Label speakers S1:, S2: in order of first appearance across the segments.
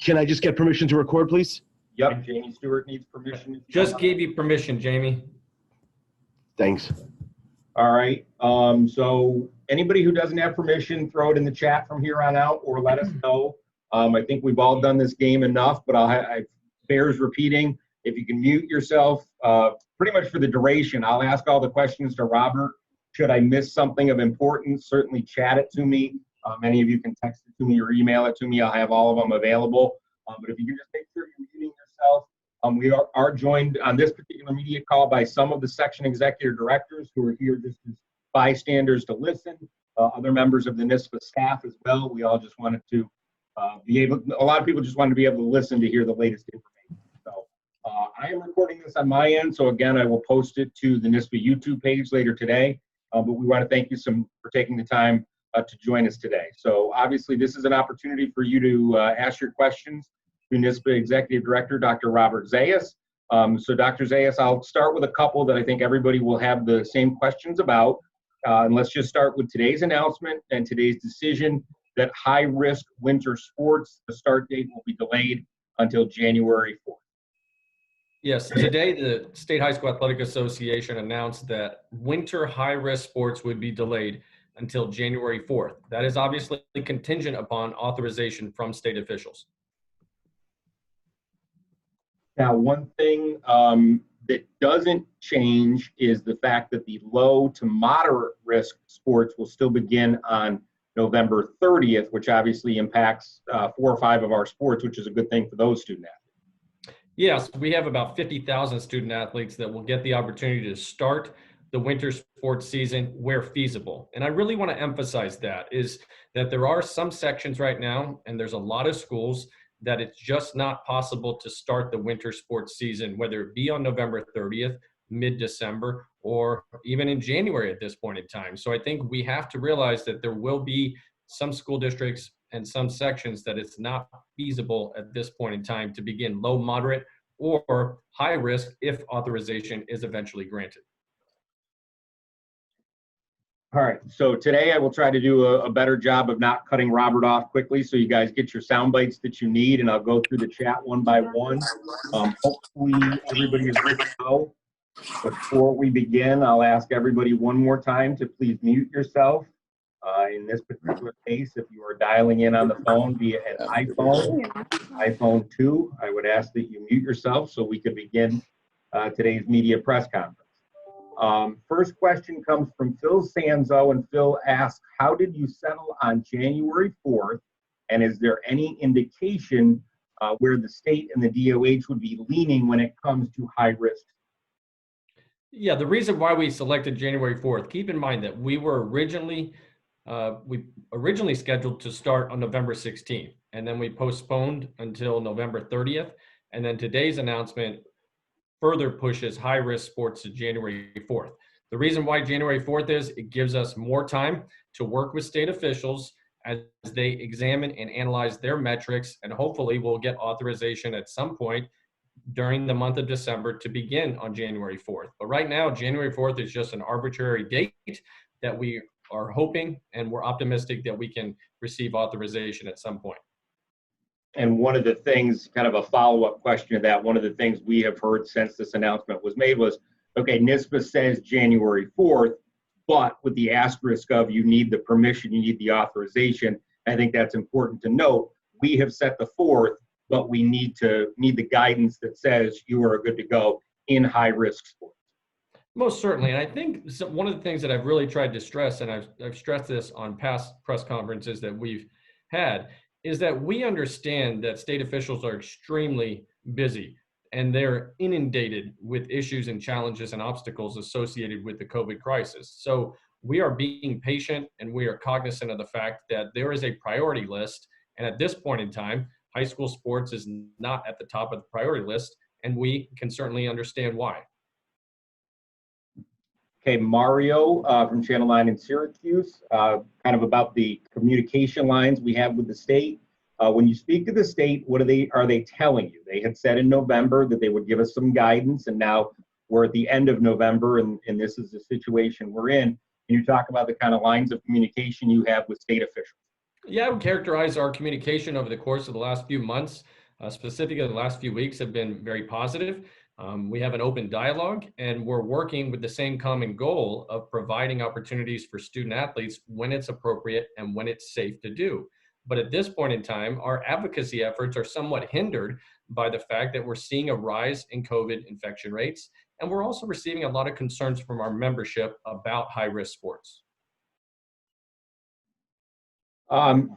S1: Can I just get permission to record, please?
S2: Yep, Jamie Stewart needs permission.
S3: Just gave you permission, Jamie.
S1: Thanks.
S2: All right. So anybody who doesn't have permission, throw it in the chat from here on out, or let us know. I think we've all done this game enough, but I bears repeating. If you can mute yourself, pretty much for the duration, I'll ask all the questions to Robert. Should I miss something of importance, certainly chat it to me. Many of you can text it to me or email it to me. I'll have all of them available. But if you can just make sure you're muting yourself. We are joined on this particular media call by some of the section executive directors who are here just as bystanders to listen, other members of the NYSPA staff as well. We all just wanted to a lot of people just wanted to be able to listen to hear the latest information. So I am recording this on my end. So again, I will post it to the NYSPA YouTube page later today. But we want to thank you for taking the time to join us today. So obviously this is an opportunity for you to ask your questions to NYSPA Executive Director, Dr. Robert Zayas. So Dr. Zayas, I'll start with a couple that I think everybody will have the same questions about. And let's just start with today's announcement and today's decision that high-risk winter sports, the start date will be delayed until January 4th.
S3: Yes, today the State High School Athletic Association announced that winter high-risk sports would be delayed until January 4th. That is obviously contingent upon authorization from state officials.
S2: Now, one thing that doesn't change is the fact that the low to moderate risk sports will still begin on November 30th, which obviously impacts 4 or 5 of our sports, which is a good thing for those student athletes.
S3: Yes, we have about 50,000 student athletes that will get the opportunity to start the winter sports season where feasible. And I really want to emphasize that is that there are some sections right now, and there's a lot of schools that it's just not possible to start the winter sports season, whether it be on November 30th, mid-December, or even in January at this point in time. So I think we have to realize that there will be some school districts and some sections that it's not feasible at this point in time to begin low, moderate, or high risk if authorization is eventually granted.
S2: All right, so today I will try to do a better job of not cutting Robert off quickly so you guys get your sound bites that you need, and I'll go through the chat one by one. Hopefully everybody is ready to go. Before we begin, I'll ask everybody one more time to please mute yourself. In this particular case, if you are dialing in on the phone via an iPhone 2, I would ask that you mute yourself so we could begin today's media press conference. First question comes from Phil Sanzo, and Phil asks, how did you settle on January 4th? And is there any indication where the state and the DOH would be leaning when it comes to high risk?
S3: Yeah, the reason why we selected January 4th, keep in mind that we were originally scheduled to start on November 16th, and then we postponed until November 30th. And then today's announcement further pushes high-risk sports to January 4th. The reason why January 4th is it gives us more time to work with state officials as they examine and analyze their metrics, and hopefully we'll get authorization at some point during the month of December to begin on January 4th. But right now, January 4th is just an arbitrary date that we are hoping and we're optimistic that we can receive authorization at some point.
S2: And one of the things, kind of a follow-up question to that, one of the things we have heard since this announcement was made was, okay, NYSPA says January 4th, but with the asterisk of you need the permission, you need the authorization. I think that's important to note. We have set the 4th, but we need the guidance that says you are good to go in high-risk sports.
S3: Most certainly, and I think one of the things that I've really tried to stress, and I've stressed this on past press conferences that we've had, is that we understand that state officials are extremely busy and they're inundated with issues and challenges and obstacles associated with the COVID crisis. So we are being patient and we are cognizant of the fact that there is a priority list. And at this point in time, high school sports is not at the top of the priority list, and we can certainly understand why.
S2: Okay, Mario from Channel 9 in Syracuse, kind of about the communication lines we have with the state. When you speak to the state, what are they telling you? They had said in November that they would give us some guidance, and now we're at the end of November, and this is the situation we're in. Can you talk about the kind of lines of communication you have with state officials?
S3: Yeah, I would characterize our communication over the course of the last few months, specifically the last few weeks, have been very positive. We have an open dialogue, and we're working with the same common goal of providing opportunities for student athletes when it's appropriate and when it's safe to do. But at this point in time, our advocacy efforts are somewhat hindered by the fact that we're seeing a rise in COVID infection rates, and we're also receiving a lot of concerns from our membership about high-risk sports.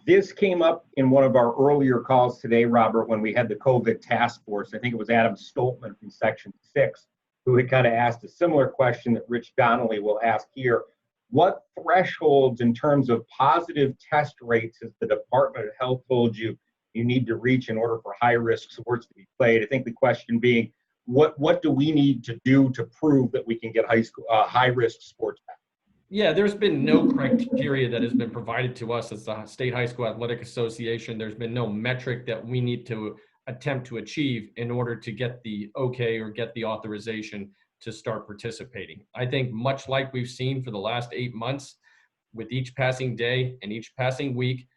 S2: This came up in one of our earlier calls today, Robert, when we had the COVID task force. I think it was Adam Stoltman from Section 6 who had kind of asked a similar question that Rich Donnelly will ask here. What thresholds in terms of positive test rates has the Department of Health told you you need to reach in order for high-risk sports to be played? I think the question being, what do we need to do to prove that we can get high-risk sports back?
S3: Yeah, there's been no criteria that has been provided to us as the State High School Athletic Association. There's been no metric that we need to attempt to achieve in order to get the okay or get the authorization to start participating. I think much like we've seen for the last 8 months, with each passing day and each passing week,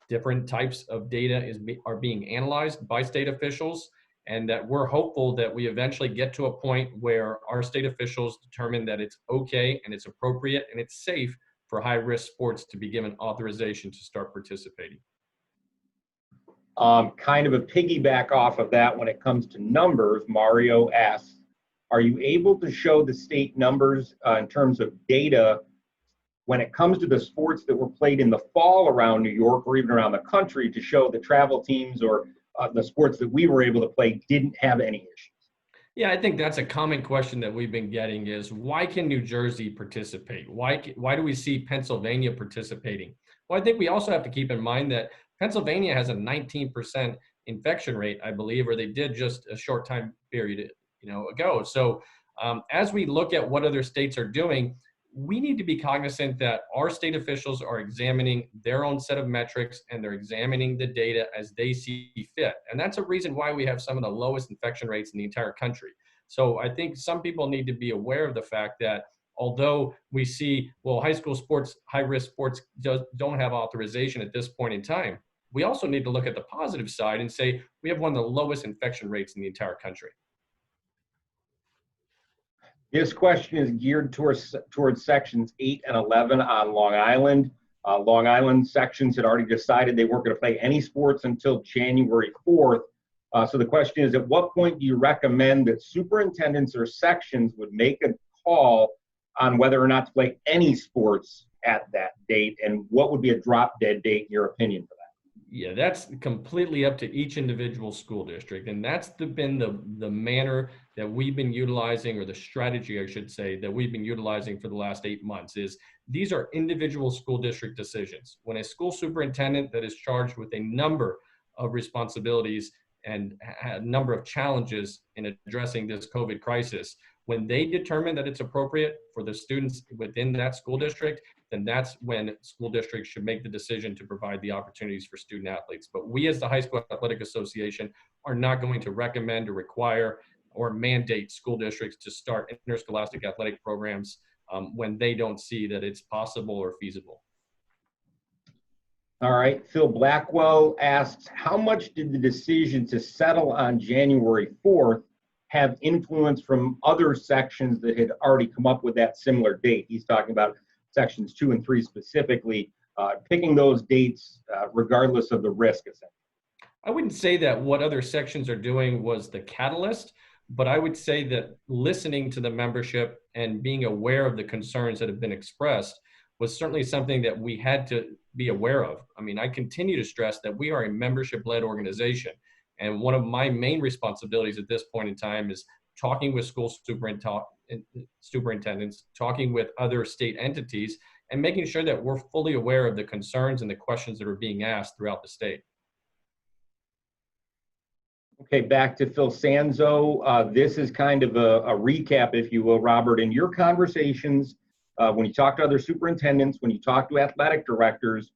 S3: different types of data are being analyzed by state officials, and that we're hopeful that we eventually get to a point where our state officials determine that it's okay and it's appropriate and it's safe for high-risk sports to be given authorization to start participating.
S2: Kind of a piggyback off of that when it comes to numbers, Mario asks, are you able to show the state numbers in terms of data when it comes to the sports that were played in the fall around New York or even around the country to show the travel teams or the sports that we were able to play didn't have any issues?
S3: Yeah, I think that's a common question that we've been getting is why can New Jersey participate? Why do we see Pennsylvania participating? Well, I think we also have to keep in mind that Pennsylvania has a 19% infection rate, I believe, or they did just a short time period, ago. So as we look at what other states are doing, we need to be cognizant that our state officials are examining their own set of metrics and they're examining the data as they see fit. And that's a reason why we have some of the lowest infection rates in the entire country. So I think some people need to be aware of the fact that although we see, well, high school sports, high-risk sports don't have authorization at this point in time, we also need to look at the positive side and say we have one of the lowest infection rates in the entire country.
S2: This question is geared towards sections 8 and 11 on Long Island. Long Island sections had already decided they weren't going to play any sports until January 4th. So the question is, at what point do you recommend that superintendents or sections would make a call on whether or not to play any sports at that date? And what would be a drop dead date in your opinion for that?
S3: Yeah, that's completely up to each individual school district. And that's been the manner that we've been utilizing, or the strategy, I should say, that we've been utilizing for the last 8 months is these are individual school district decisions. When a school superintendent that is charged with a number of responsibilities and a number of challenges in addressing this COVID crisis, when they determine that it's appropriate for the students within that school district, then that's when school districts should make the decision to provide the opportunities for student athletes. But we as the High School Athletic Association are not going to recommend or require or mandate school districts to start interscholastic athletic programs when they don't see that it's possible or feasible.
S2: All right, Phil Blackwell asks, how much did the decision to settle on January 4th have influence from other sections that had already come up with that similar date? He's talking about sections 2 and 3 specifically, picking those dates regardless of the risk, essentially.
S3: I wouldn't say that what other sections are doing was the catalyst, but I would say that listening to the membership and being aware of the concerns that have been expressed was certainly something that we had to be aware of. I mean, I continue to stress that we are a membership-led organization. And one of my main responsibilities at this point in time is talking with school superintendents, talking with other state entities, and making sure that we're fully aware of the concerns and the questions that are being asked throughout the state.
S2: Okay, back to Phil Sanzo. This is kind of a recap, if you will, Robert. In your conversations, when you talk to other superintendents, when you talk to athletic directors,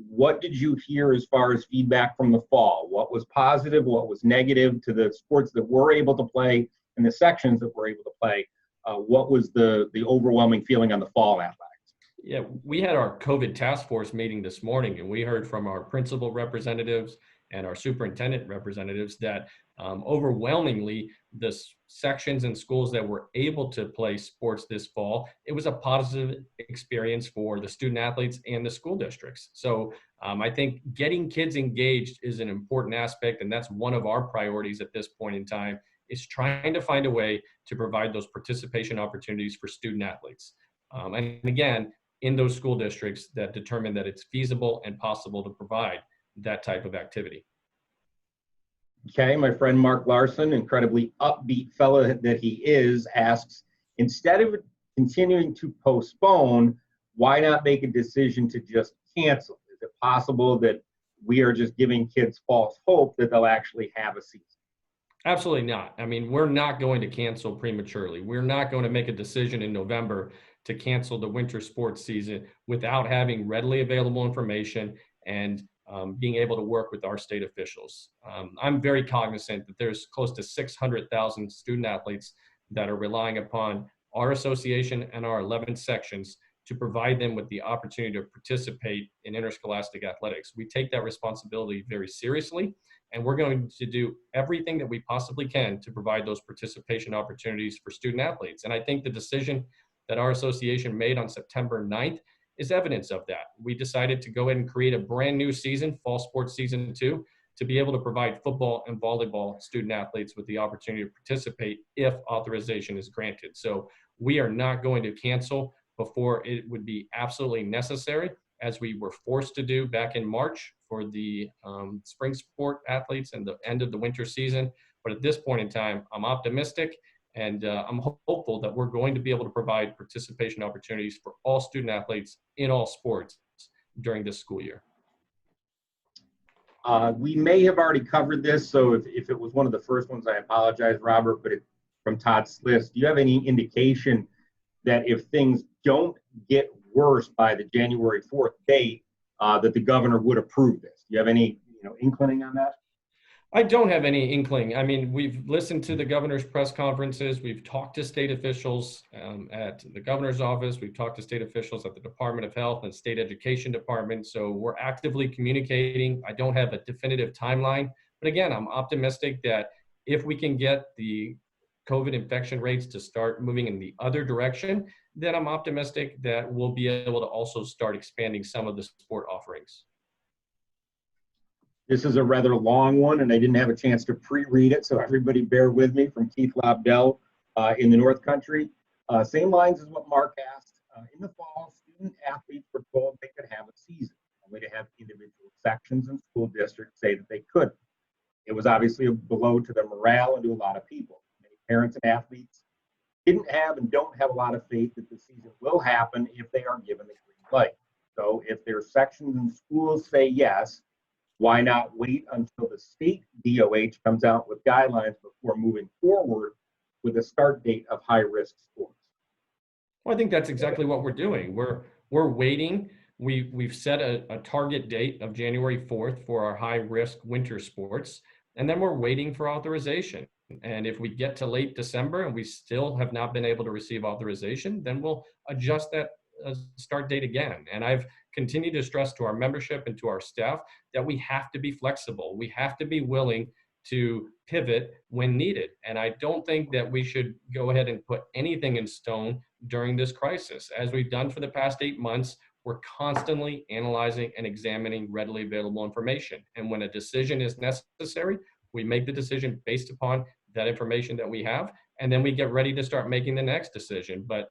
S2: what did you hear as far as feedback from the fall? What was positive? What was negative to the sports that we're able to play and the sections that we're able to play? What was the overwhelming feeling on the fall athletics?
S3: Yeah, we had our COVID task force meeting this morning, and we heard from our principal representatives and our superintendent representatives that overwhelmingly the sections and schools that were able to play sports this fall, it was a positive experience for the student athletes and the school districts. So I think getting kids engaged is an important aspect, and that's one of our priorities at this point in time, is trying to find a way to provide those participation opportunities for student athletes. And again, in those school districts that determine that it's feasible and possible to provide that type of activity.
S2: Okay, my friend Mark Larson, incredibly upbeat fellow that he is, asks, instead of continuing to postpone, why not make a decision to just cancel? Is it possible that we are just giving kids false hope that they'll actually have a season?
S3: Absolutely not. I mean, we're not going to cancel prematurely. We're not going to make a decision in November to cancel the winter sports season without having readily available information and being able to work with our state officials. I'm very cognizant that there's close to 600,000 student athletes that are relying upon our association and our 11 sections to provide them with the opportunity to participate in interscholastic athletics. We take that responsibility very seriously, and we're going to do everything that we possibly can to provide those participation opportunities for student athletes. And I think the decision that our association made on September 9th is evidence of that. We decided to go ahead and create a brand new season, fall sports season 2, to be able to provide football and volleyball student athletes with the opportunity to participate if authorization is granted. So we are not going to cancel before it would be absolutely necessary, as we were forced to do back in March for the spring sport athletes and the end of the winter season. But at this point in time, I'm optimistic, and I'm hopeful that we're going to be able to provide participation opportunities for all student athletes in all sports during this school year.
S2: We may have already covered this, so if it was one of the first ones, I apologize, Robert, but from Todd Sliss, do you have any indication that if things don't get worse by the January 4th date, that the governor would approve this? Do you have any inkling on that?
S3: I don't have any inkling. I mean, we've listened to the governor's press conferences. We've talked to state officials at the governor's office. We've talked to state officials at the Department of Health and State Education Department. So we're actively communicating. I don't have a definitive timeline. But again, I'm optimistic that if we can get the COVID infection rates to start moving in the other direction, then I'm optimistic that we'll be able to also start expanding some of the sport offerings.
S2: This is a rather long one, and I didn't have a chance to pre-read it, so everybody bear with me, from Keith Lobdell in the North Country. Same lines as what Mark asked. In the fall, student athletes were told they could have a season, only to have individual sections and school districts say that they couldn't. It was obviously a blow to their morale and to a lot of people. Many parents and athletes didn't have and don't have a lot of faith that the season will happen if they are given the green light. So if their sections and schools say yes, why not wait until the state DOH comes out with guidelines before moving forward with a start date of high-risk sports?
S3: Well, I think that's exactly what we're doing. We're waiting. We've set a target date of January 4th for our high-risk winter sports, and then we're waiting for authorization. And if we get to late December and we still have not been able to receive authorization, then we'll adjust that start date again. And I've continued to stress to our membership and to our staff that we have to be flexible. We have to be willing to pivot when needed. And I don't think that we should go ahead and put anything in stone during this crisis. As we've done for the past 8 months, we're constantly analyzing and examining readily available information. And when a decision is necessary, we make the decision based upon that information that we have, and then we get ready to start making the next decision. But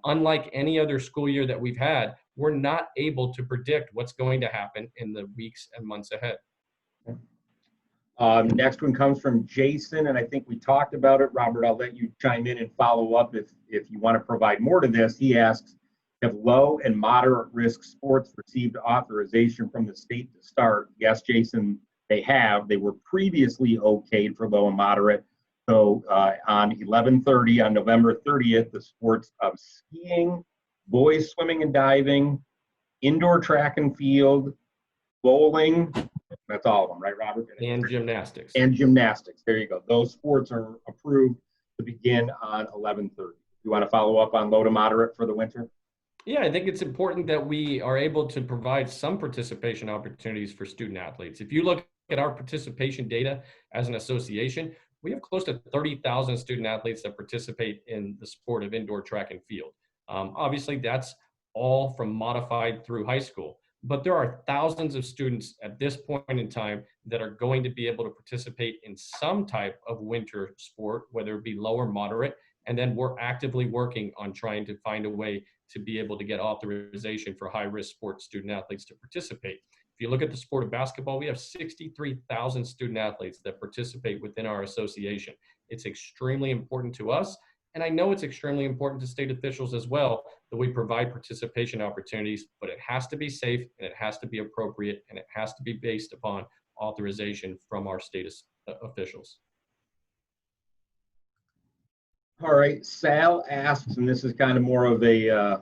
S3: unlike any other school year that we've had, we're not able to predict what's going to happen in the weeks and months ahead.
S2: Next one comes from Jason, and I think we talked about it. Robert, I'll let you chime in and follow up if you want to provide more to this. He asks, have low and moderate risk sports received authorization from the state to start? Yes, Jason, they have. They were previously okayed for low and moderate. So on 11/30, on November 30th, the sports of skiing, boys swimming and diving, indoor track and field, bowling, that's all of them, right, Robert?
S3: And gymnastics.
S2: And gymnastics. There you go. Those sports are approved to begin on 11/30. You want to follow up on low to moderate for the winter?
S3: Yeah, I think it's important that we are able to provide some participation opportunities for student athletes. If you look at our participation data as an association, we have close to 30,000 student athletes that participate in the sport of indoor track and field. Obviously, that's all from modified through high school, but there are thousands of students at this point in time that are going to be able to participate in some type of winter sport, whether it be low or moderate. And then we're actively working on trying to find a way to be able to get authorization for high-risk sports student athletes to participate. If you look at the sport of basketball, we have 63,000 student athletes that participate within our association. It's extremely important to us, and I know it's extremely important to state officials as well that we provide participation opportunities, but it has to be safe, and it has to be appropriate, and it has to be based upon authorization from our state officials.
S2: All right, Sal asks, and this is kind of more of a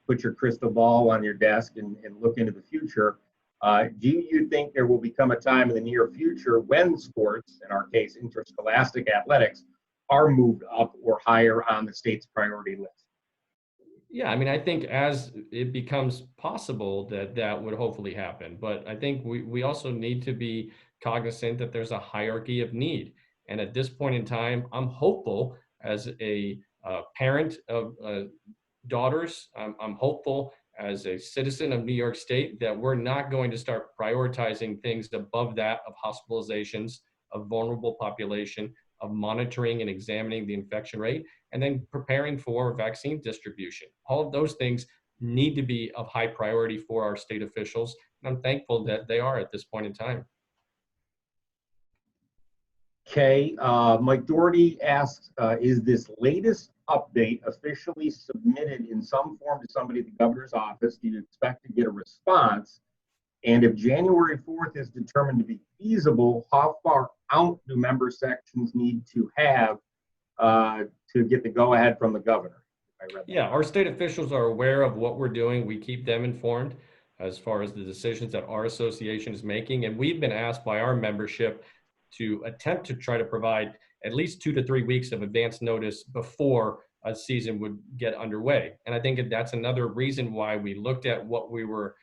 S2: put your crystal ball on your desk and look into the future. Do you think there will become a time in the near future when sports, in our case, interscholastic athletics, are moved up or higher on the state's priority list?
S3: Yeah, I mean, I think as it becomes possible that that would hopefully happen, but I think we also need to be cognizant that there's a hierarchy of need. And at this point in time, I'm hopeful as a parent of daughters, I'm hopeful as a citizen of New York State that we're not going to start prioritizing things above that of hospitalizations, of vulnerable population, of monitoring and examining the infection rate, and then preparing for vaccine distribution. All of those things need to be of high priority for our state officials. And I'm thankful that they are at this point in time.
S2: Okay, Mike Doherty asks, is this latest update officially submitted in some form to somebody at the governor's office? Do you expect to get a response? And if January 4th is determined to be feasible, how far out do member sections need to have to get the go-ahead from the governor?
S3: Yeah, our state officials are aware of what we're doing. We keep them informed as far as the decisions that our association is making. And we've been asked by our membership to attempt to try to provide at least 2 to 3 weeks of advance notice before a season would get underway. And I think that's another reason why we looked at what we were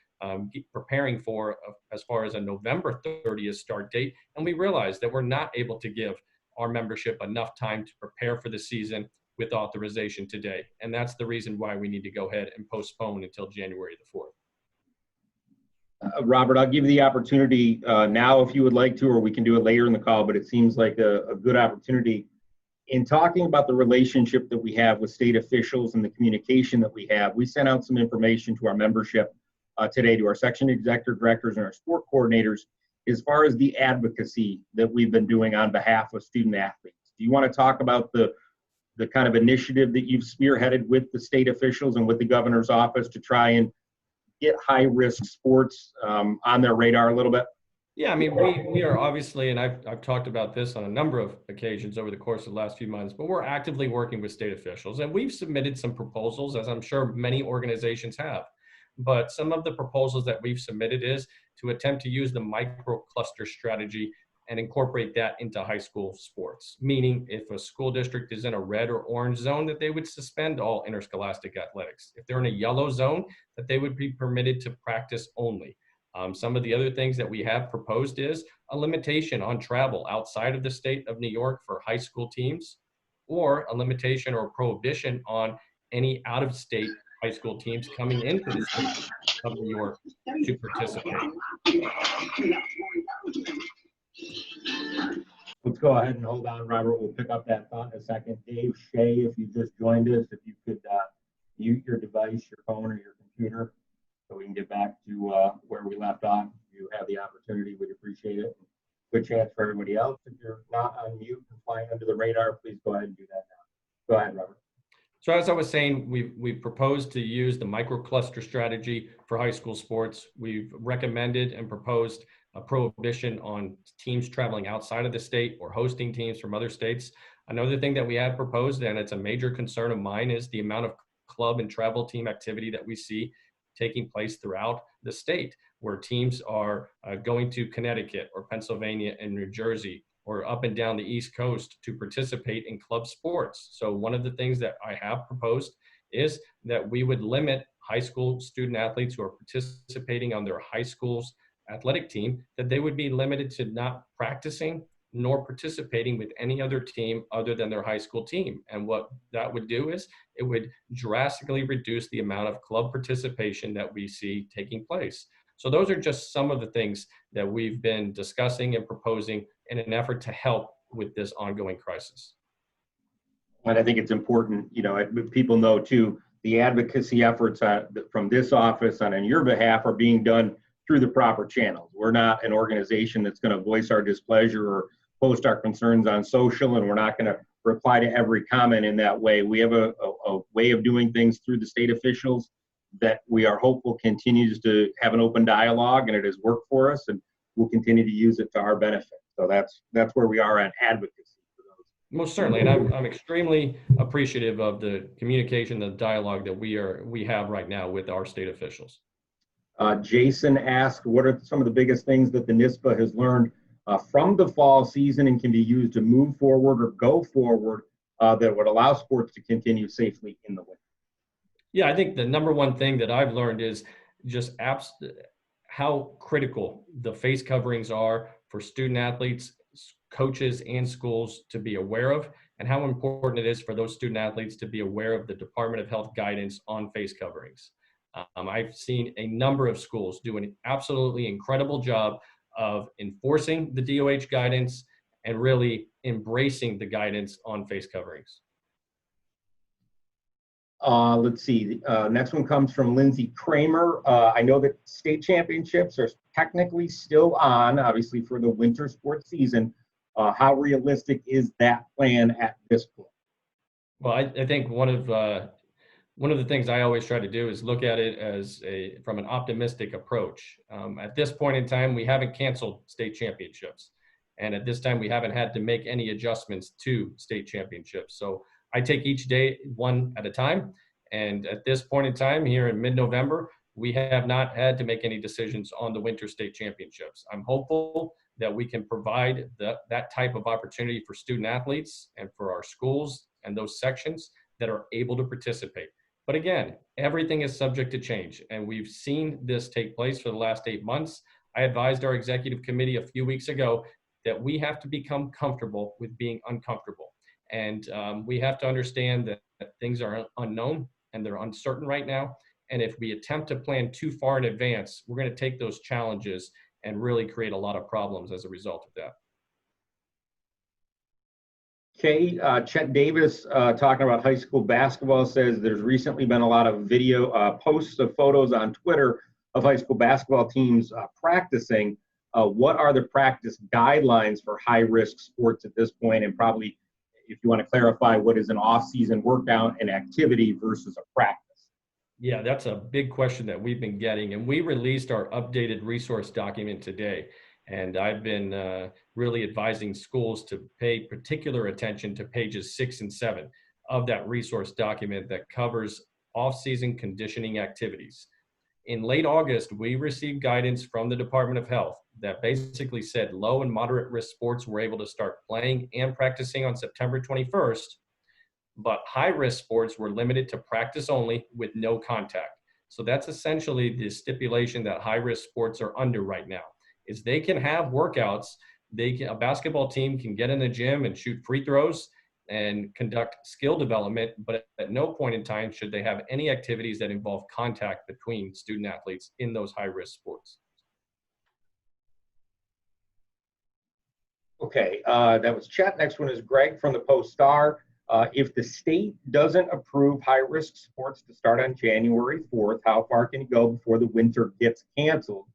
S3: preparing for as far as a November 30th start date. And we realized that we're not able to give our membership enough time to prepare for the season with authorization today. And that's the reason why we need to go ahead and postpone until January the 4th.
S2: Robert, I'll give you the opportunity now if you would like to, or we can do it later in the call, but it seems like a good opportunity. In talking about the relationship that we have with state officials and the communication that we have, we sent out some information to our membership today, to our section executive directors and our sport coordinators, as far as the advocacy that we've been doing on behalf of student athletes. Do you want to talk about the kind of initiative that you've spearheaded with the state officials and with the governor's office to try and get high-risk sports on their radar a little bit?
S3: Yeah, I mean, we are obviously, and I've talked about this on a number of occasions over the course of the last few months, but we're actively working with state officials, and we've submitted some proposals, as I'm sure many organizations have. But some of the proposals that we've submitted is to attempt to use the micro-cluster strategy and incorporate that into high school sports, meaning if a school district is in a red or orange zone, that they would suspend all interscholastic athletics. If they're in a yellow zone, that they would be permitted to practice only. Some of the other things that we have proposed is a limitation on travel outside of the state of New York for high school teams, or a limitation or prohibition on any out-of-state high school teams coming into the state of New York to participate.
S2: Let's go ahead and hold on, Robert. We'll pick up that thought in a second. Dave Shea, if you just joined us, if you could mute your device, your phone, or your computer, so we can get back to where we left off. If you have the opportunity, we'd appreciate it. Good chance for everybody else. If you're not on mute and flying under the radar, please go ahead and do that now. Go ahead, Robert.
S3: So as I was saying, we've proposed to use the microcluster strategy for high school sports. We've recommended and proposed a prohibition on teams traveling outside of the state or hosting teams from other states. Another thing that we have proposed, and it's a major concern of mine, is the amount of club and travel team activity that we see taking place throughout the state, where teams are going to Connecticut or Pennsylvania and New Jersey or up and down the East Coast to participate in club sports. So one of the things that I have proposed is that we would limit high school student athletes who are participating on their high school's athletic team, that they would be limited to not practicing nor participating with any other team other than their high school team. And what that would do is it would drastically reduce the amount of club participation that we see taking place. So those are just some of the things that we've been discussing and proposing in an effort to help with this ongoing crisis.
S2: And I think it's important, people know too, the advocacy efforts from this office and on your behalf are being done through the proper channels. We're not an organization that's going to voice our displeasure or post our concerns on social, and we're not going to reply to every comment in that way. We have a way of doing things through the state officials that we are hopeful continues to have an open dialogue, and it has worked for us, and we'll continue to use it to our benefit. So that's where we are on advocacy.
S3: Most certainly, and I'm extremely appreciative of the communication, the dialogue that we have right now with our state officials.
S2: Jason asked, what are some of the biggest things that the NYSPA has learned from the fall season and can be used to move forward or go forward that would allow sports to continue safely in the winter?
S3: Yeah, I think the number one thing that I've learned is just how critical the face coverings are for student athletes, coaches, and schools to be aware of, and how important it is for those student athletes to be aware of the Department of Health guidance on face coverings. I've seen a number of schools do an absolutely incredible job of enforcing the DOH guidance and really embracing the guidance on face coverings.
S2: Let's see. Next one comes from Lindsay Kramer. I know that state championships are technically still on, obviously, for the winter sports season. How realistic is that plan at this point?
S3: Well, I think one of the things I always try to do is look at it as from an optimistic approach. At this point in time, we haven't canceled state championships. And at this time, we haven't had to make any adjustments to state championships. So I take each day one at a time. And at this point in time, here in mid-November, we have not had to make any decisions on the winter state championships. I'm hopeful that we can provide that type of opportunity for student athletes and for our schools and those sections that are able to participate. But again, everything is subject to change, and we've seen this take place for the last 8 months. I advised our executive committee a few weeks ago that we have to become comfortable with being uncomfortable. And we have to understand that things are unknown and they're uncertain right now. And if we attempt to plan too far in advance, we're going to take those challenges and really create a lot of problems as a result of that.
S2: Okay, Chet Davis talking about high school basketball says there's recently been a lot of video posts of photos on Twitter of high school basketball teams practicing. What are the practice guidelines for high-risk sports at this point? And probably, if you want to clarify, what is an off-season workout and activity versus a practice?
S3: Yeah, that's a big question that we've been getting. And we released our updated resource document today. And I've been really advising schools to pay particular attention to pages 6 and 7 of that resource document that covers off-season conditioning activities. In late August, we received guidance from the Department of Health that basically said low and moderate risk sports were able to start playing and practicing on September 21st, but high risk sports were limited to practice only with no contact. So that's essentially the stipulation that high risk sports are under right now. Is they can have workouts, a basketball team can get in the gym and shoot free throws and conduct skill development, but at no point in time should they have any activities that involve contact between student athletes in those high-risk sports.
S2: Okay, that was Chet. Next one is Greg from the Post-Star. If the state doesn't approve high-risk sports to start on January 4th, how far can you go before the winter gets canceled?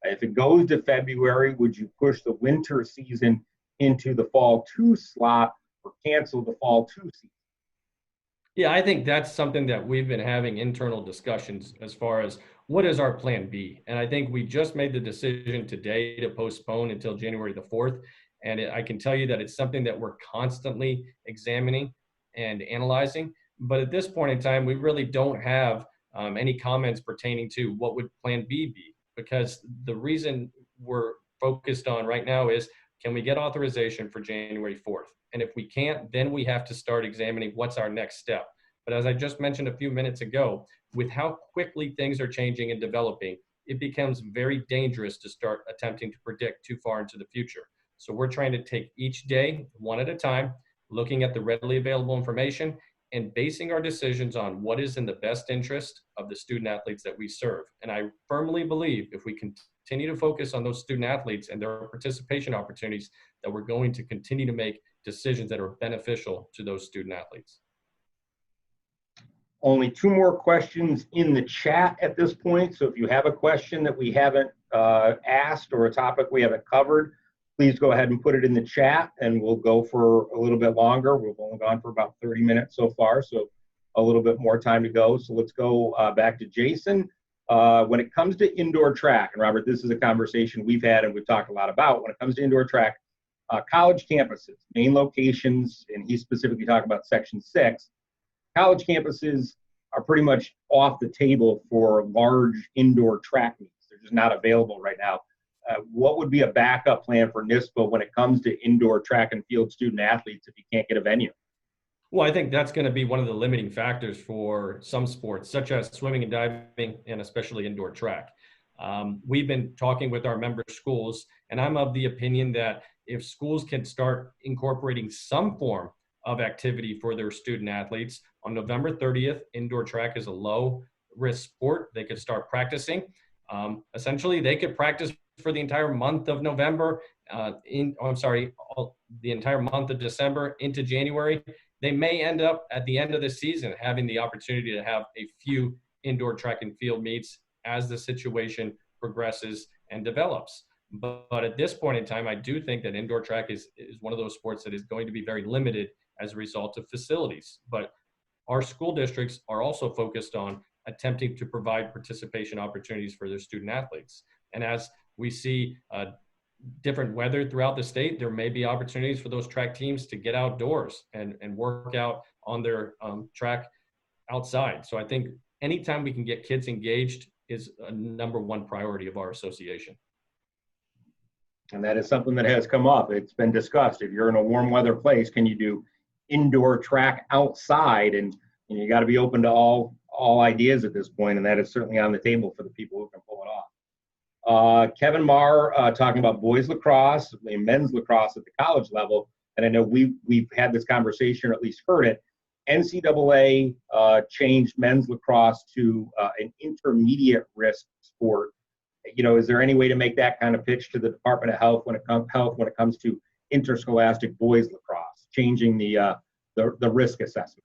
S2: If it goes to February, would you push the winter season into the fall 2 slot or cancel the fall 2 season?
S3: Yeah, I think that's something that we've been having internal discussions as far as what is our plan B. And I think we just made the decision today to postpone until January the 4th. And I can tell you that it's something that we're constantly examining and analyzing. But at this point in time, we really don't have any comments pertaining to what would plan B be. Because the reason we're focused on right now is, can we get authorization for January 4th? And if we can't, then we have to start examining what's our next step. But as I just mentioned a few minutes ago, with how quickly things are changing and developing, it becomes very dangerous to start attempting to predict too far into the future. So we're trying to take each day one at a time, looking at the readily available information and basing our decisions on what is in the best interest of the student athletes that we serve. And I firmly believe if we continue to focus on those student athletes and their participation opportunities, that we're going to continue to make decisions that are beneficial to those student athletes.
S2: Only 2 more questions in the chat at this point. So if you have a question that we haven't asked or a topic we haven't covered, please go ahead and put it in the chat and we'll go for a little bit longer. We've only gone for about 30 minutes so far, so a little bit more time to go. So let's go back to Jason. When it comes to indoor track, and Robert, this is a conversation we've had and we've talked a lot about, when it comes to indoor track, college campuses, main locations, and he's specifically talking about Section 6, college campuses are pretty much off the table for large indoor track meets. They're just not available right now. What would be a backup plan for NYSPA when it comes to indoor track and field student athletes if you can't get a venue?
S3: Well, I think that's going to be one of the limiting factors for some sports, such as swimming and diving, and especially indoor track. We've been talking with our member schools, and I'm of the opinion that if schools can start incorporating some form of activity for their student athletes, on November 30th, indoor track is a low-risk sport. They could start practicing. Essentially, they could practice for the entire month of November, the entire month of December into January. They may end up at the end of the season having the opportunity to have a few indoor track and field meets as the situation progresses and develops. But at this point in time, I do think that indoor track is one of those sports that is going to be very limited as a result of facilities. But our school districts are also focused on attempting to provide participation opportunities for their student athletes. And as we see different weather throughout the state, there may be opportunities for those track teams to get outdoors and work out on their track outside. So I think anytime we can get kids engaged is a #1 priority of our association.
S2: And that is something that has come up. It's been discussed. If you're in a warm weather place, can you do indoor track outside? And you got to be open to all ideas at this point, and that is certainly on the table for the people who can pull it off. Kevin Marr talking about boys lacrosse and men's lacrosse at the college level, and I know we've had this conversation or at least heard it. NCAA changed men's lacrosse to an intermediate risk sport. Is there any way to make that kind of pitch to the Department of Health when it comes to interscholastic boys lacrosse, changing the risk assessment?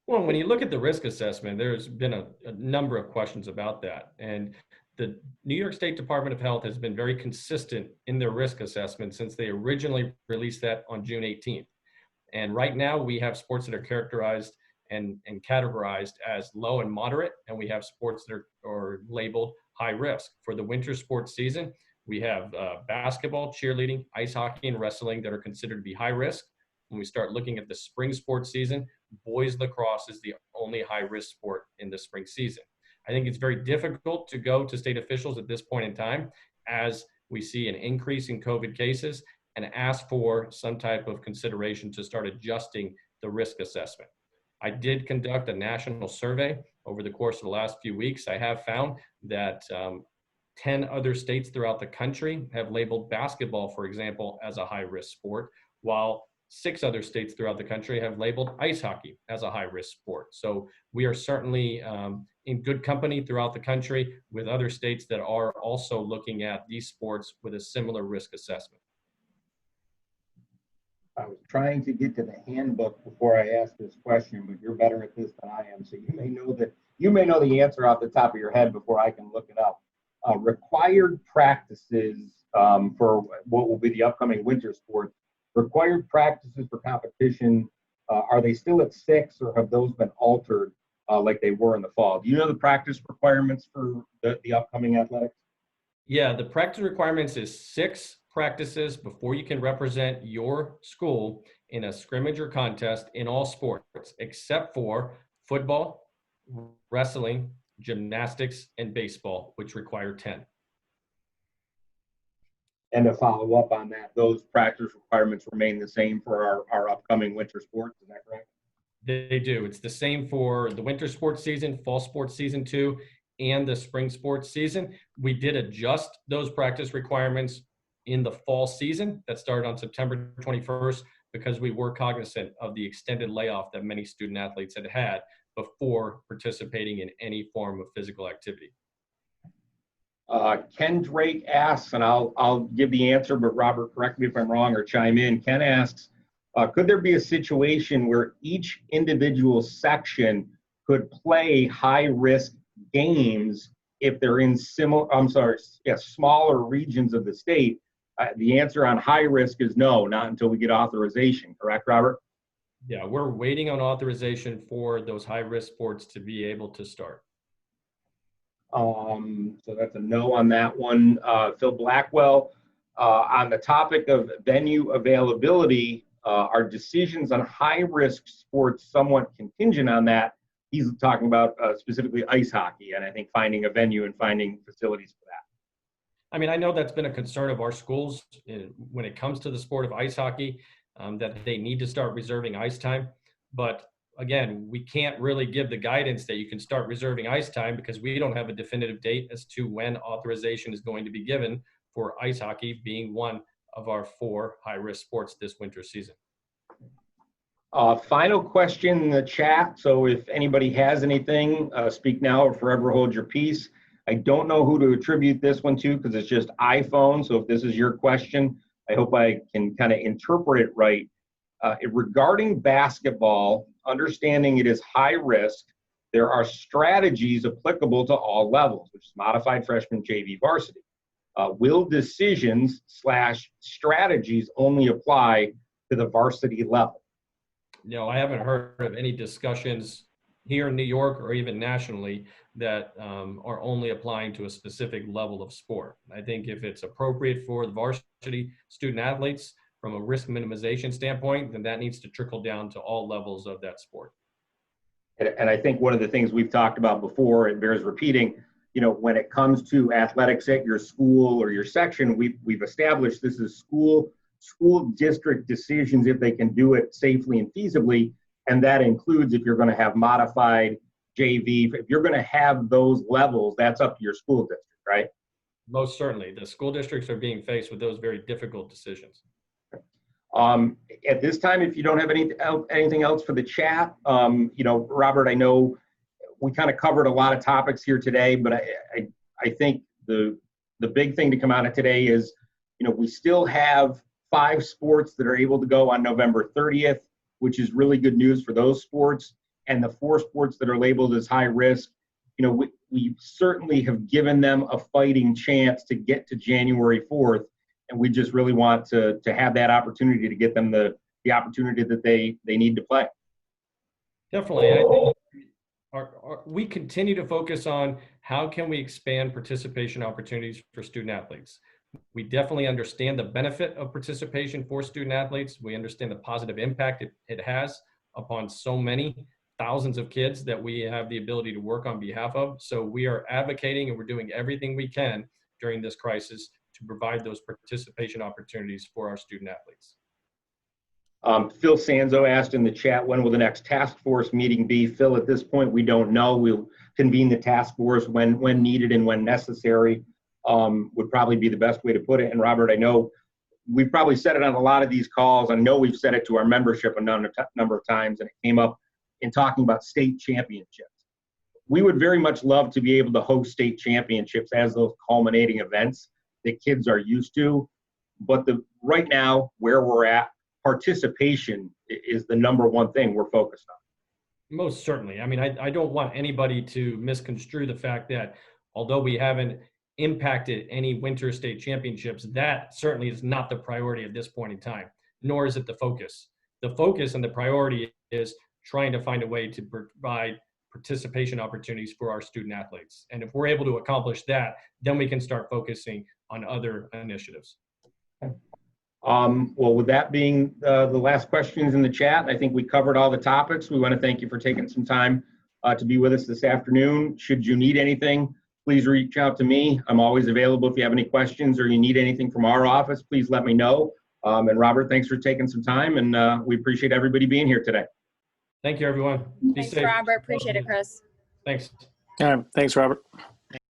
S3: Well, when you look at the risk assessment, there's been a number of questions about that. And the New York State Department of Health has been very consistent in their risk assessment since they originally released that on June 18th. And right now we have sports that are characterized and categorized as low and moderate, and we have sports that are labeled high risk. For the winter sports season, we have basketball, cheerleading, ice hockey, and wrestling that are considered to be high risk. When we start looking at the spring sports season, boys lacrosse is the only high risk sport in the spring season. I think it's very difficult to go to state officials at this point in time as we see an increase in COVID cases and ask for some type of consideration to start adjusting the risk assessment. I did conduct a national survey over the course of the last few weeks. I have found that 10 other states throughout the country have labeled basketball, for example, as a high-risk sport, while 6 other states throughout the country have labeled ice hockey as a high-risk sport. So we are certainly in good company throughout the country with other states that are also looking at these sports with a similar risk assessment.
S2: I was trying to get to the handbook before I asked this question, but you're better at this than I am, so you may know the answer off the top of your head before I can look it up. Required practices for what will be the upcoming winter sports. Required practices for competition, are they still at 6 or have those been altered like they were in the fall? Do you know the practice requirements for the upcoming athletics?
S3: Yeah, the practice requirements is 6 practices before you can represent your school in a scrimmage or contest in all sports, except for football, wrestling, gymnastics, and baseball, which require 10.
S2: And to follow up on that, those practice requirements remain the same for our upcoming winter sports, is that correct?
S3: They do. It's the same for the winter sports season, fall sports season 2, and the spring sports season. We did adjust those practice requirements in the fall season that started on September 21st because we were cognizant of the extended layoff that many student athletes had had before participating in any form of physical activity.
S2: Ken Drake asks, and I'll give the answer, but Robert, correct me if I'm wrong or chime in. Ken asks, could there be a situation where each individual section could play high-risk games if they're in smaller regions of the state? The answer on high risk is no, not until we get authorization. Correct, Robert?
S3: Yeah, we're waiting on authorization for those high-risk sports to be able to start.
S2: So that's a no on that one. Phil Blackwell, on the topic of venue availability, are decisions on high-risk sports somewhat contingent on that? He's talking about specifically ice hockey, and I think finding a venue and finding facilities for that.
S3: I mean, I know that's been a concern of our schools when it comes to the sport of ice hockey, that they need to start reserving ice time. But again, we can't really give the guidance that you can start reserving ice time because we don't have a definitive date as to when authorization is going to be given for ice hockey being one of our 4 high-risk sports this winter season.
S2: Final question in the chat. So if anybody has anything, speak now or forever hold your peace. I don't know who to attribute this one to because it's just iPhone. So if this is your question, I hope I can kind of interpret it right. Regarding basketball, understanding it is high risk, there are strategies applicable to all levels, which is modified freshman, JV, varsity. Will decisions/strategies only apply to the varsity level?
S3: No, I haven't heard of any discussions here in New York or even nationally that are only applying to a specific level of sport. I think if it's appropriate for the varsity student athletes from a risk minimization standpoint, then that needs to trickle down to all levels of that sport.
S2: And I think one of the things we've talked about before, it bears repeating, you know, when it comes to athletics at your school or your section, we've established this is school district decisions if they can do it safely and feasibly. And that includes if you're going to have modified JV, if you're going to have those levels, that's up to your school district, right?
S3: Most certainly. The school districts are being faced with those very difficult decisions.
S2: At this time, if you don't have anything else for the chat, you know, Robert, I know we kind of covered a lot of topics here today, but I think the big thing to come out of today is, you know, we still have 5 sports that are able to go on November 30th, which is really good news for those sports. And the 4 sports that are labeled as high risk, you know, we certainly have given them a fighting chance to get to January 4th. And we just really want to have that opportunity to get them the opportunity that they need to play.
S3: Definitely. I think we continue to focus on how can we expand participation opportunities for student athletes. We definitely understand the benefit of participation for student athletes. We understand the positive impact it has upon so many thousands of kids that we have the ability to work on behalf of. So we are advocating and we're doing everything we can during this crisis to provide those participation opportunities for our student athletes.
S2: Phil Sanzo asked in the chat, when will the next task force meeting be? Phil, at this point, we don't know. We'll convene the task force when needed and when necessary, would probably be the best way to put it. And Robert, I know we've probably said it on a lot of these calls. I know we've said it to our membership a number of times, and it came up in talking about state championships. We would very much love to be able to host state championships as those culminating events that kids are used to. But right now, where we're at, participation is the number one thing we're focused on.
S3: Most certainly. I mean, I don't want anybody to misconstrue the fact that although we haven't impacted any winter state championships, that certainly is not the priority at this point in time, nor is it the focus. The focus and the priority is trying to find a way to provide participation opportunities for our student athletes. And if we're able to accomplish that, then we can start focusing on other initiatives.
S2: Well, with that being the last questions in the chat, I think we covered all the topics. We want to thank you for taking some time to be with us this afternoon. Should you need anything, please reach out to me. I'm always available if you have any questions or you need anything from our office, please let me know. And Robert, thanks for taking some time, and we appreciate everybody being here today.
S3: Thank you, everyone. Be
S4: Thanks,
S3: safe.
S4: Robert. Appreciate it, Chris.
S3: Thanks.
S5: All right. Thanks, Robert.